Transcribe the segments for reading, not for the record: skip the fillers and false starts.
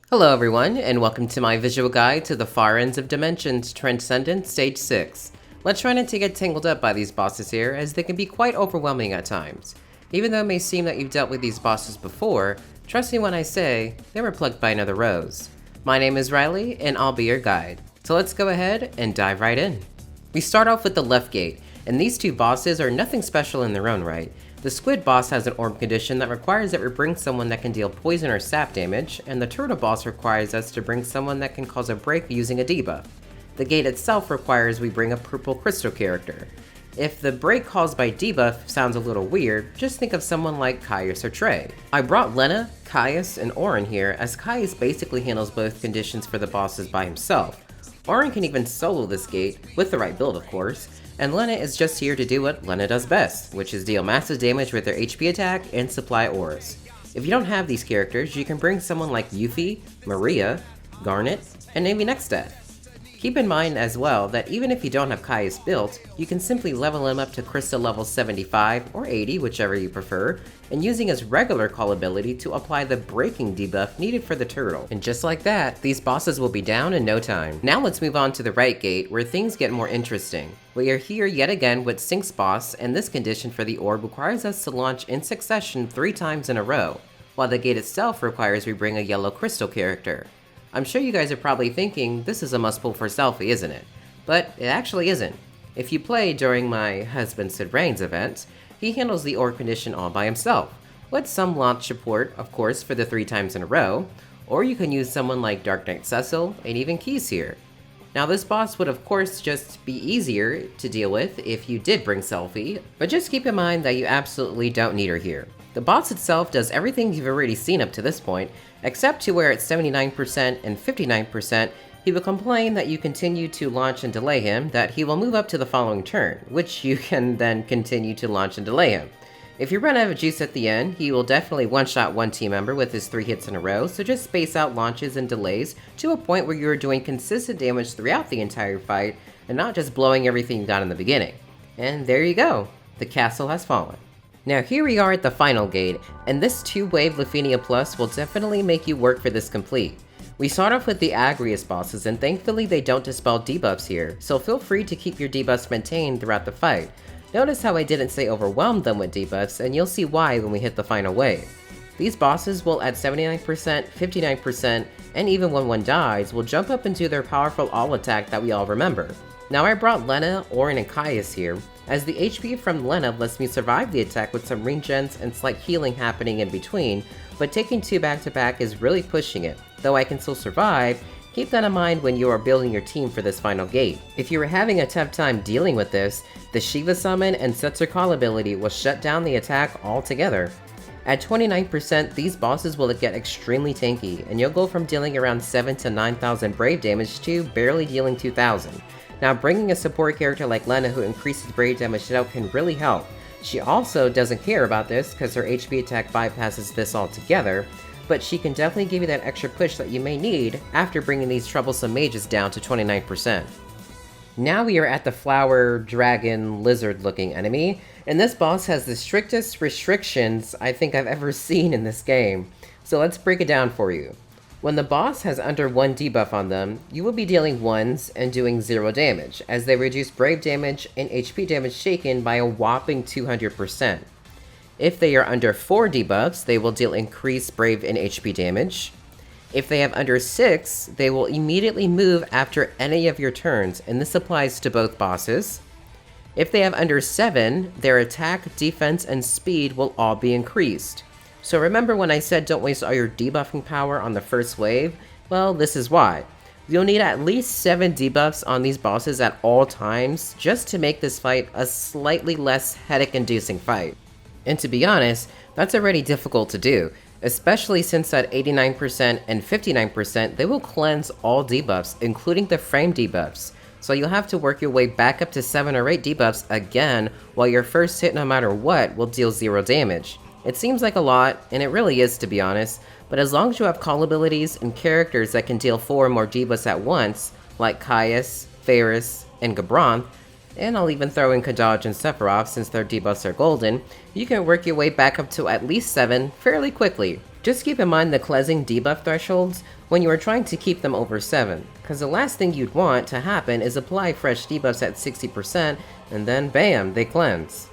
Hello everyone, and welcome to my visual guide to the Far Ends of Dimensions Transcendence Stage 6. Let's try not to get tangled up by these bosses here, as they can be quite overwhelming at times. Even though it may seem that you've dealt with these bosses before, trust me when I say, they were plucked by another rose. My name is Riley, and I'll be your guide. So let's go ahead and dive right in. We start off with the left gate, and these two bosses are nothing special in their own right. The squid boss has an orb condition that requires that we bring someone that can deal poison or sap damage, and the turtle boss requires us to bring someone that can cause a break using a debuff. The gate itself requires we bring a purple crystal character. If the break caused by debuff sounds a little weird, just think of someone like Caius or Trey. I brought Lena, Caius, and Orin here, as Caius basically handles both conditions for the bosses by himself. Orin can even solo this gate, with the right build of course, and Lena is just here to do what Lena does best, which is deal massive damage with their HP attack and supply auras. If you don't have these characters, you can bring someone like Yuffie, Maria, Garnet, and maybe Nextdeath. Keep in mind as well that even if you don't have Caius built, you can simply level him up to Crystal level 75 or 80, whichever you prefer, and using his regular call ability to apply the breaking debuff needed for the turtle. And just like that, these bosses will be down in no time. Now let's move on to the right gate, where things get more interesting. We are here yet again with Sync's boss, and this condition for the orb requires us to launch in succession 3 times in a row, while the gate itself requires we bring a yellow crystal character. I'm sure you guys are probably thinking this is a must pull for Selphie, isn't it? But it actually isn't. If you play during my husband Sid Reigns event, he handles the orb condition all by himself, with some launch support, of course, for the 3 times in a row, or you can use someone like Dark Knight Cecil and even Keys here. Now this boss would of course just be easier to deal with if you did bring Selphie, but just keep in mind that you absolutely don't need her here. The boss itself does everything you've already seen up to this point, except to where at 79% and 59%, he will complain that you continue to launch and delay him, that he will move up to the following turn, which you can then continue to launch and delay him. If you run out of juice at the end, he will definitely one-shot one team member with his 3 hits in a row, so just space out launches and delays to a point where you are doing consistent damage throughout the entire fight, and not just blowing everything you got in the beginning. And there you go, the castle has fallen. Now here we are at the final gate, and this 2-wave Lufenia Plus will definitely make you work for this complete. We start off with the Agrius bosses, and thankfully they don't dispel debuffs here, so feel free to keep your debuffs maintained throughout the fight. Notice how I didn't say overwhelm them with debuffs, and you'll see why when we hit the final wave. These bosses will at 79%, 59%, and even when one dies, will jump up into their powerful all attack that we all remember. Now I brought Lena, Orin, and Caius here, as the HP from Lena lets me survive the attack with some regens and slight healing happening in between, but taking 2 back-to-back is really pushing it. Though I can still survive, keep that in mind when you are building your team for this final gate. If you are having a tough time dealing with this, the Shiva Summon and Setzer Call ability will shut down the attack altogether. At 29%, these bosses will get extremely tanky, and you'll go from dealing around 7,000 to 9,000 brave damage to barely dealing 2,000. Now bringing a support character like Lena who increases brave damage out can really help. She also doesn't care about this because her HP attack bypasses this altogether, but she can definitely give you that extra push that you may need after bringing these troublesome mages down to 29%. Now we are at the flower, dragon, lizard looking enemy, and this boss has the strictest restrictions I think I've ever seen in this game. So let's break it down for you. When the boss has under 1 debuff on them, you will be dealing 1s and doing 0 damage, as they reduce brave damage and HP damage taken by a whopping 200%. If they are under 4 debuffs, they will deal increased brave and HP damage. If they have under 6, they will immediately move after any of your turns, and this applies to both bosses. If they have under 7, their attack, defense, and speed will all be increased. So remember when I said don't waste all your debuffing power on the first wave? Well, this is why. You'll need at least 7 debuffs on these bosses at all times just to make this fight a slightly less headache-inducing fight. And to be honest, that's already difficult to do, especially since at 89% and 59% they will cleanse all debuffs, including the frame debuffs. So you'll have to work your way back up to 7 or 8 debuffs again, while your first hit no matter what will deal 0 damage. It seems like a lot, and it really is to be honest, but as long as you have call abilities and characters that can deal 4 or more debuffs at once, like Caius, Ferris, and Gabranth, and I'll even throw in Kadaj and Sephiroth since their debuffs are golden, you can work your way back up to at least 7 fairly quickly. Just keep in mind the cleansing debuff thresholds when you are trying to keep them over 7, because the last thing you'd want to happen is apply fresh debuffs at 60% and then bam, they cleanse.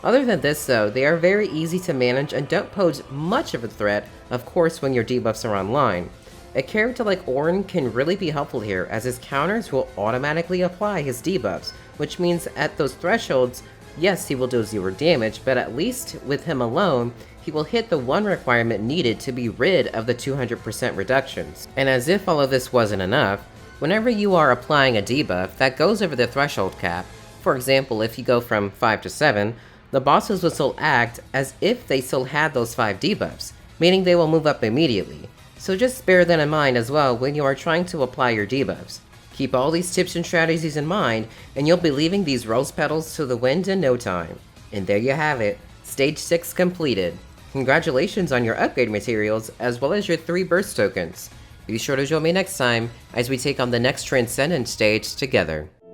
Other than this though, they are very easy to manage and don't pose much of a threat, of course when your debuffs are online. A character like Orin can really be helpful here, as his counters will automatically apply his debuffs, which means at those thresholds, yes, he will do 0 damage, but at least with him alone, he will hit the one requirement needed to be rid of the 200% reductions. And as if all of this wasn't enough, whenever you are applying a debuff that goes over the threshold cap, for example if you go from 5 to 7, the bosses will still act as if they still had those 5 debuffs, meaning they will move up immediately. So just bear that in mind as well when you are trying to apply your debuffs. Keep all these tips and strategies in mind, and you'll be leaving these rose petals to the wind in no time. And there you have it, Stage 6 completed. Congratulations on your upgrade materials, as well as your 3 burst tokens. Be sure to join me next time, as we take on the next Transcendence Stage together.